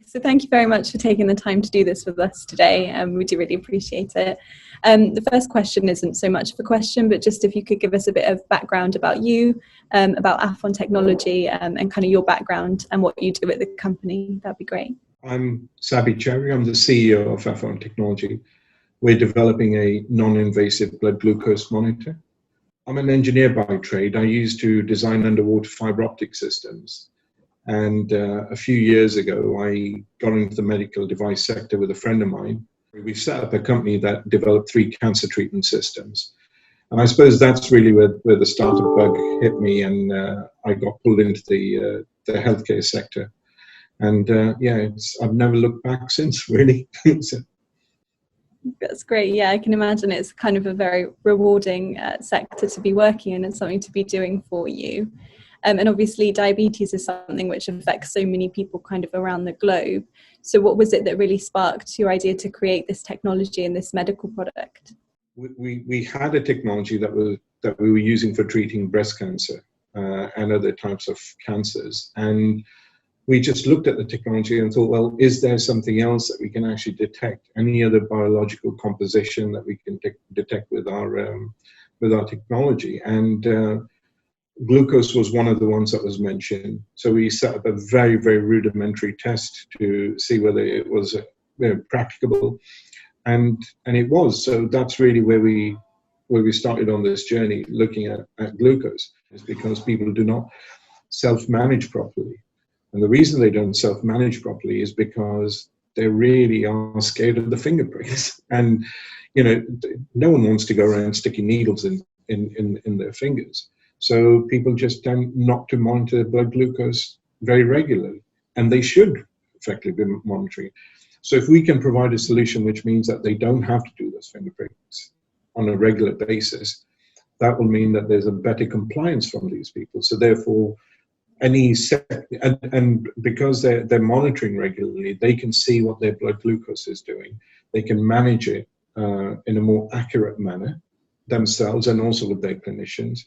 So thank you very much for taking the time to do this with us today. We do really appreciate it. The first question isn't so much of a question, but just if you could give us a bit of background about you, about Afon Technology, and kind of your background and what you do at the company, that'd be great. I'm Sabih Chaudhry. I'm the CEO of Afon Technology. We're developing a non-invasive blood glucose monitor. I'm an engineer by trade. I used to design underwater fiber optic systems. And a few years ago, I got into the medical device sector with a friend of mine. We set up a company that developed 3 cancer treatment systems. And I suppose that's really where the startup bug hit me, and I got pulled into the healthcare sector. And I've never looked back since, really. That's great. Yeah, I can imagine it's kind of a very rewarding sector to be working in and something to be doing for you. And obviously diabetes is something which affects so many people kind of around the globe. So what was it that really sparked your idea to create this technology and this medical product? We had a technology that we were using for treating breast cancer and other types of cancers. And we just looked at the technology and thought, well, is there something else that we can actually detect? Any other biological composition that we can detect with our technology? And glucose was one of the ones that was mentioned. So we set up a very, very rudimentary test to see whether it was practicable, and it was. So that's really where we started on this journey, looking at glucose, is because people do not self-manage properly. And the reason they don't self-manage properly is because they really are scared of the finger pricks. And, no one wants to go around sticking needles in their fingers. So people just tend not to monitor blood glucose very regularly, and they should effectively be monitoring. So if we can provide a solution which means that they don't have to do those finger pricks on a regular basis, that will mean that there's a better compliance from these people. So therefore, and because they're monitoring regularly, they can see what their blood glucose is doing. They can manage it in a more accurate manner themselves and also with their clinicians.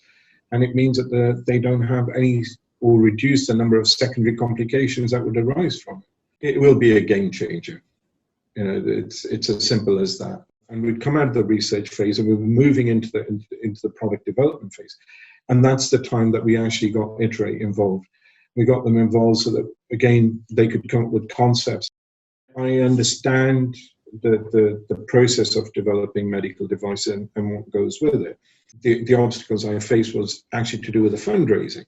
And it means that they don't have any, or reduce the number of secondary complications that would arise from it. It will be a game changer. It's as simple as that. And we'd come out of the research phase and we were moving into the product development phase. And that's the time that we actually got Iterate involved. We got them involved so that, again, they could come up with concepts. I understand the process of developing medical device and what goes with it. The obstacles I faced was actually to do with the fundraising.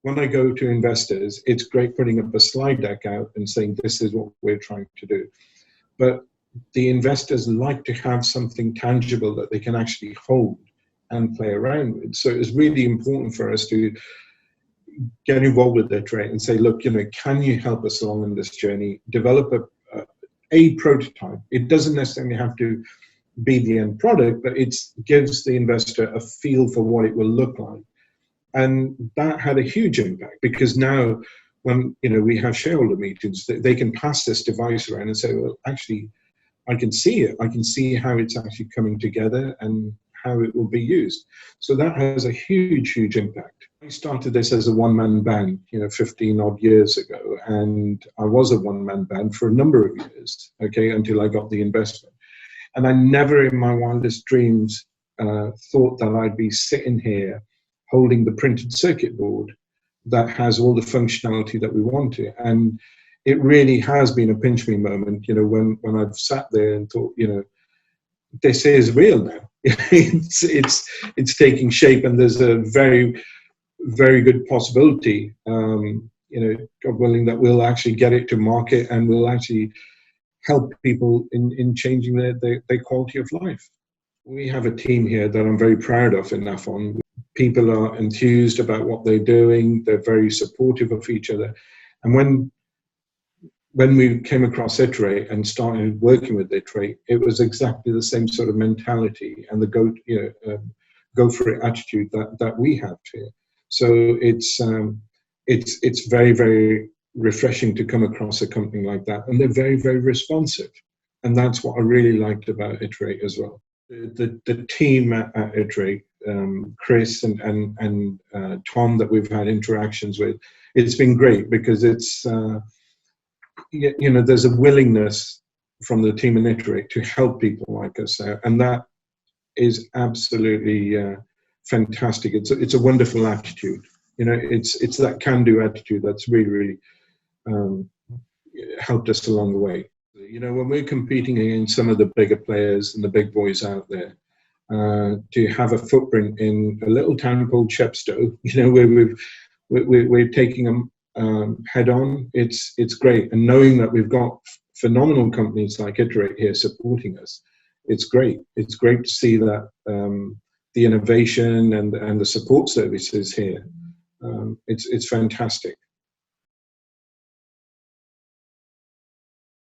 When I go to investors, it's great putting up a slide deck out and saying this is what we're trying to do. But the investors like to have something tangible that they can actually hold and play around with. So it's really important for us to get involved with their trade and say, look, can you help us along in this journey? Develop a prototype. It doesn't necessarily have to be the end product, but it gives the investor a feel for what it will look like. And that had a huge impact, because now when we have shareholder meetings, they can pass this device around and say, well, actually, I can see it. I can see how it's actually coming together and how it will be used. So that has a huge, huge impact. I started this as a one-man band, 15 odd years ago, and I was a one-man band for a number of years, until I got the investment. And I never in my wildest dreams thought that I'd be sitting here holding the printed circuit board that has all the functionality that we want to. And it really has been a pinch me moment, when I've sat there and thought, this is real now. it's taking shape, and there's a very, very good possibility, God willing, that we'll actually get it to market and we'll actually help people in changing their quality of life. We have a team here that I'm very proud of in Afon. People are enthused about what they're doing. They're very supportive of each other. And when we came across Iterate and started working with Iterate, it was exactly the same sort of mentality and the go for it attitude that we have here. So it's very, very refreshing to come across a company like that, and they're very, very responsive, and that's what I really liked about Iterate as well. The team at Iterate, Chris and Tom, that we've had interactions with, it's been great, because you know, there's a willingness from the team in Iterate to help people like us out, and that is absolutely fantastic. It's a wonderful attitude. You know, it's that can-do attitude that's really helped us along the way. You know, when we're competing against some of the bigger players and the big boys out there, to have a footprint in a little town called Chepstow, you know, where we're taking them head on, it's great. And knowing that we've got phenomenal companies like Iterate here supporting us, it's great. It's great to see that the innovation and the support services here. It's fantastic.